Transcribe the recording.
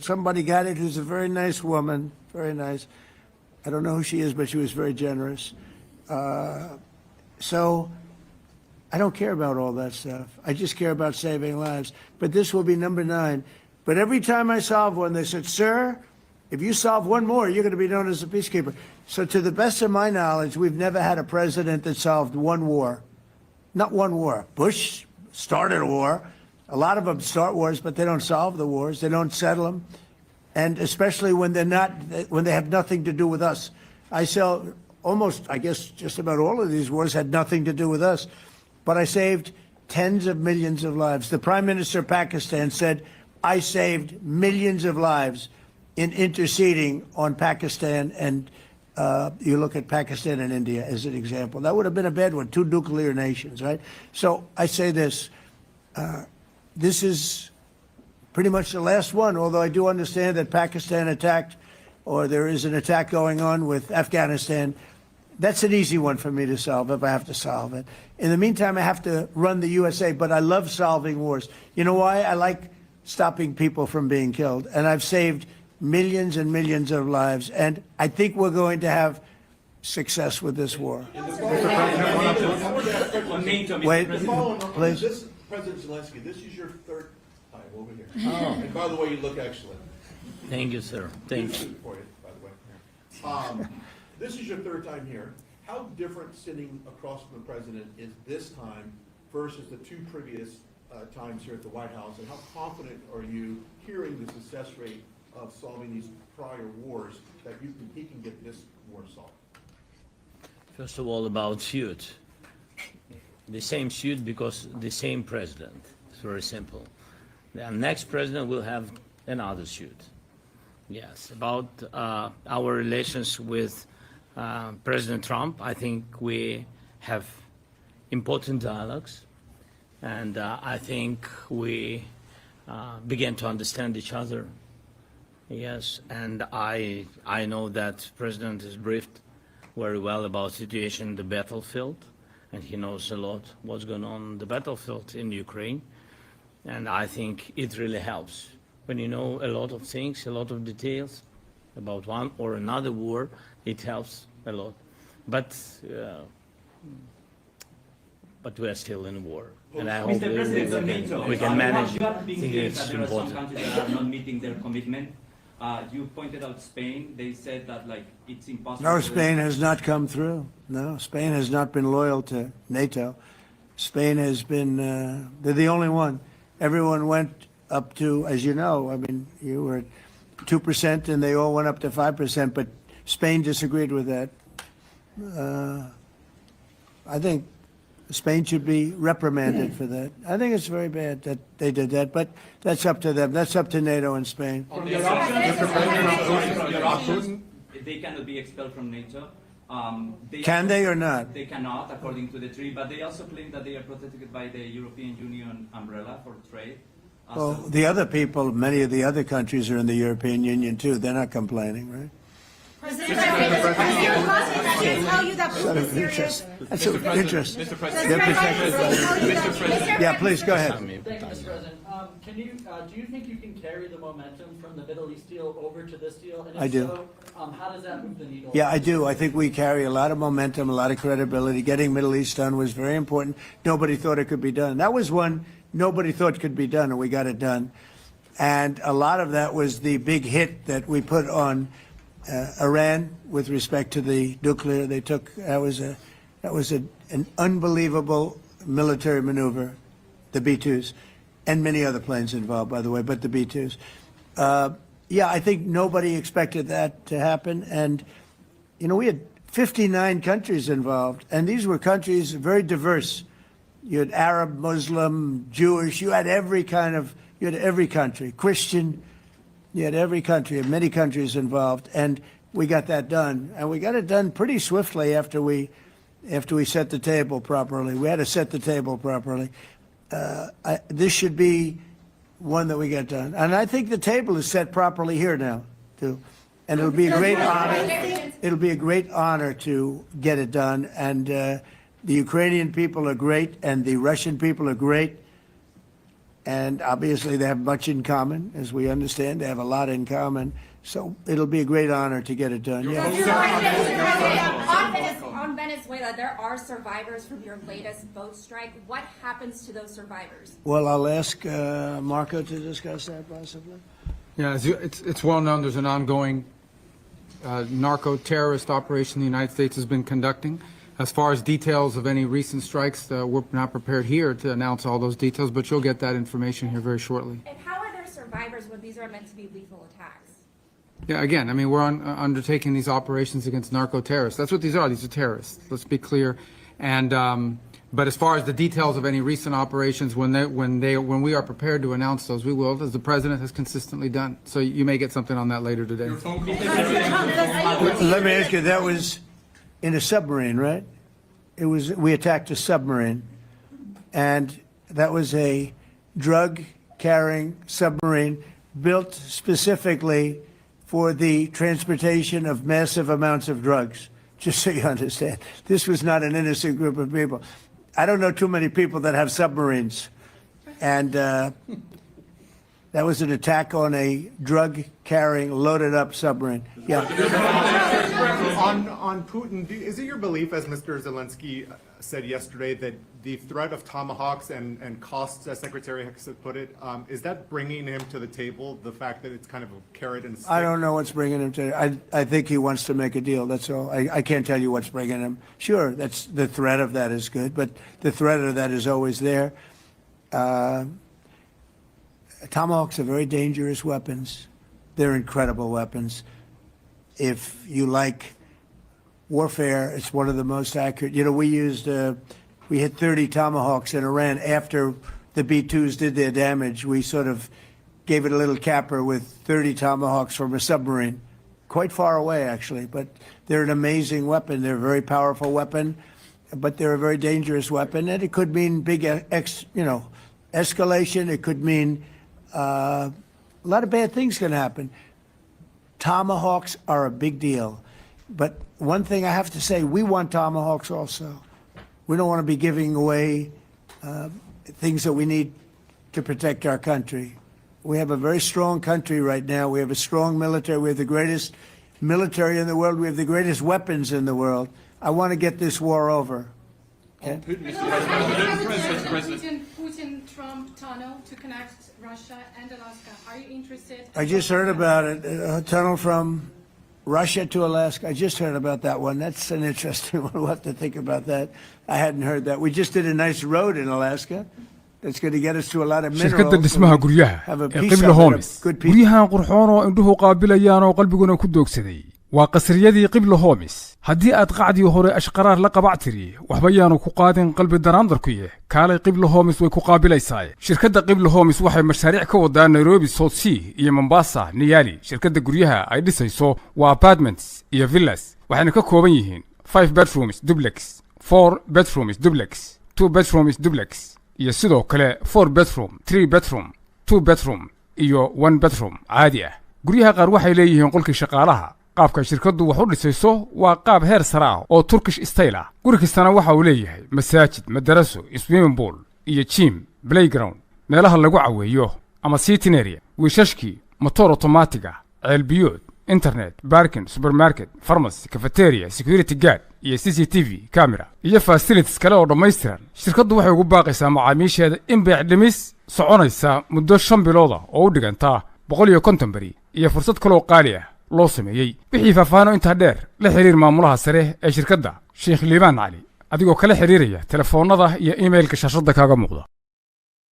Somebody got it who's a very nice woman, very nice. I don't know who she is, but she was very generous. So I don't care about all that stuff. I just care about saving lives. But this will be number 9. But every time I solve one, they said, sir, if you solve one more, you're going to be known as a peacekeeper. So to the best of my knowledge, we've never had a president that solved one war. Not one war. Bush started a war. A lot of them start wars, but they don't solve the wars. They don't settle them. And especially when they're not, when they have nothing to do with us. I sell almost, I guess, just about all of these wars had nothing to do with us. But I saved tens of millions of lives. The Prime Minister of Pakistan said, I saved millions of lives in interceding on Pakistan. And you look at Pakistan and India as an example. That would have been a bad one, 2 nuclear nations, right? So I say this. This is pretty much the last one, although I do understand that Pakistan attacked, or there is an attack going on with Afghanistan. That's an easy one for me to solve if I have to solve it. In the meantime, I have to run the USA, but I love solving wars. You know why? I like stopping people from being killed, and I've saved millions and millions of lives, and I think we're going to have success with this war. Wait, please. President Zelensky, this is your 3rd time over here. Oh. And by the way, you look excellent. Thank you, sir. Thank you. For you, by the way. This is your 3rd time here. How different sitting across from the president is this time versus the 2 previous times here at the White House? And how confident are you hearing the success rate of solving these prior wars that he can get this war solved? First of all, about suit. The same suit because the same president. It's very simple. The next president will have another suit. Yes. About our relations with President Trump, I think we have important dialogues, and I think we begin to understand each other. Yes, and I know that President is briefed very well about situation in the battlefield. And he knows a lot what's going on the battlefield in Ukraine. And I think it really helps. When you know a lot of things, a lot of details about one or another war, it helps a lot. But we are still in war. And I hope we can manage. I think it's important. There are some countries that are not meeting their commitment. You pointed out Spain. They said that it's impossible. No, Spain has not come through. No, Spain has not been loyal to NATO. Spain has been, they're the only one. Everyone went up to, as you know, I mean, you were at 2% and they all went up to 5%, but Spain disagreed with that. I think Spain should be reprimanded for that. I think it's very bad that they did that, but that's up to them. That's up to NATO and Spain. They cannot be expelled from NATO. Can they or not? They cannot, according to the treaty, but they also claim that they are protected by the European Union umbrella for trade. Well, the other people, many of the other countries are in the European Union too. They're not complaining, right? President, tell you that That's of interest. That's of interest. Mr. President. Yeah, please go ahead. Thank you, Mr. President. Do you think you can carry the momentum from the Middle East deal over to this deal? And if I do. So, how does that move the needle? Yeah, I do. I think we carry a lot of momentum, a lot of credibility. Getting Middle East done was very important. Nobody thought it could be done. That was one nobody thought could be done, and we got it done. And a lot of that was the big hit that we put on Iran with respect to the nuclear. They took that was an unbelievable military maneuver, the B-2s, and many other planes involved, by the way, but the B-2s. Yeah, I think nobody expected that to happen, and you know we had 59 countries involved, and these were countries very diverse. You had Arab, Muslim, Jewish. You had every country, Christian. You had every country, many countries involved, and we got that done. And we got it done pretty swiftly after we set the table properly. We had to set the table properly. This should be one that we get done. And I think the table is set properly here now, too. And it'll be a great honor. It'll be a great honor to get it done. And the Ukrainian people are great, and the Russian people are great. And obviously they have much in common, as we understand. They have a lot in common. So it'll be a great honor to get it done. Yeah. On Venezuela, there are survivors from your latest boat strike. What happens to those survivors? Well, I'll ask Marco to discuss that possibly. Yeah, it's well known there's an ongoing narco-terrorist operation the United States has been conducting. As far as details of any recent strikes, we're not prepared here to announce all those details, but you'll get that information here very shortly. And how are there survivors when these are meant to be lethal attacks? Yeah, again, I mean, we're undertaking these operations against narco-terrorists. That's what these are. These are terrorists. Let's be clear. And but as far as the details of any recent operations, when we are prepared to announce those, we will, as the president has consistently done. So you may get something on that later today. Let me ask you, that was in a submarine, right? We attacked a submarine, and that was a drug-carrying submarine built specifically for the transportation of massive amounts of drugs, just so you understand. This was not an innocent group of people. I don't know too many people that have submarines, and that was an attack on a drug-carrying, loaded-up submarine. Yeah. On Putin, is it your belief, as Mr. Zelensky said yesterday, that the threat of tomahawks and costs, as Secretary Hicks put it, is that bringing him to the table, the fact that it's kind of a carrot and stick? I don't know what's bringing him to. I think he wants to make a deal. That's all. I can't tell you what's bringing him. Sure, that's the threat of that is good, but the threat of that is always there. Tomahawks are very dangerous weapons. They're incredible weapons. If you like warfare, it's one of the most accurate. You know, we hit 30 Tomahawks in Iran after the B-2s did their damage. We sort of gave it a little capper with 30 Tomahawks from a submarine, quite far away actually, but they're an amazing weapon. They're a very powerful weapon, but they're a very dangerous weapon, and it could mean big, escalation. It could mean a lot of bad things can happen. Tomahawks are a big deal, but one thing I have to say, we want Tomahawks also. We don't want to be giving away things that we need to protect our country. We have a very strong country right now. We have a strong military. We have the greatest military in the world. We have the greatest weapons in the world. I want to get this war over. Okay? Putin-Trump tunnel to connect Russia and Alaska. Are you interested? I just heard about it. A tunnel from Russia to Alaska. I just heard about that one. That's an interesting one. We'll have to think about that. I hadn't heard that. We just did a nice road in Alaska. That's going to get us to a lot of minerals. shirkadda dhismaha guryaha ee qibla homes guryahan qurxoon oo indhuhu qaabilayaan oo qalbiguna ku doogsaday waa qasriyadii qibla homes haddii aad qacdii hore ashqaraar la qabactiri waxba yaanu ku qaadin qalbi daraandarkuye kaalay qibla homes way ku qaabilaysaa shirkadda qibla homes waxay mashaariic ka wadaan Nairobi South Sea iyo Mombasa Niyali shirkadda guryaha ay dhisayso waa apartments iyo villas waxayna ka kooban yihiin 5 bedrooms duplex 4 bedrooms duplex 2 bedrooms duplex iyo sidoo kale 4 bedroom 3 bedroom 2 bedroom iyo 1 bedroom caadi ah guryaha qaar waxay leeyihiin qolkii shaqaalaha qaabka shirkaddu wax u dhisayso waa qaab heer sare ah oo Turkish style ah guri kastana waxa uu leeyahay masaajid madaraso swimming pool iyo gym playground meelaha lagu caweeyo ama sitting area wiishashkii motor automatic ah ceelbiyood internet parking supermarket pharmacy cafeteria security guard iyo CCTV camera iyo facilities kale oo dhammaystiran shirkaddu waxay ugu baaqaysaa macaamiisheeda in beec dhimis soconaysa muddo 5 bilood oo u dhiganta 150 bari iyo fursad kale oo qaali ah loo sameeyay wixii faahfaahino inta dheer la xiriir maamulaha sare ee shirkadda Sheikh Liban Ali adigoo kala xiriiraya telefoonada iyo emailka shaashada kaaga muuqda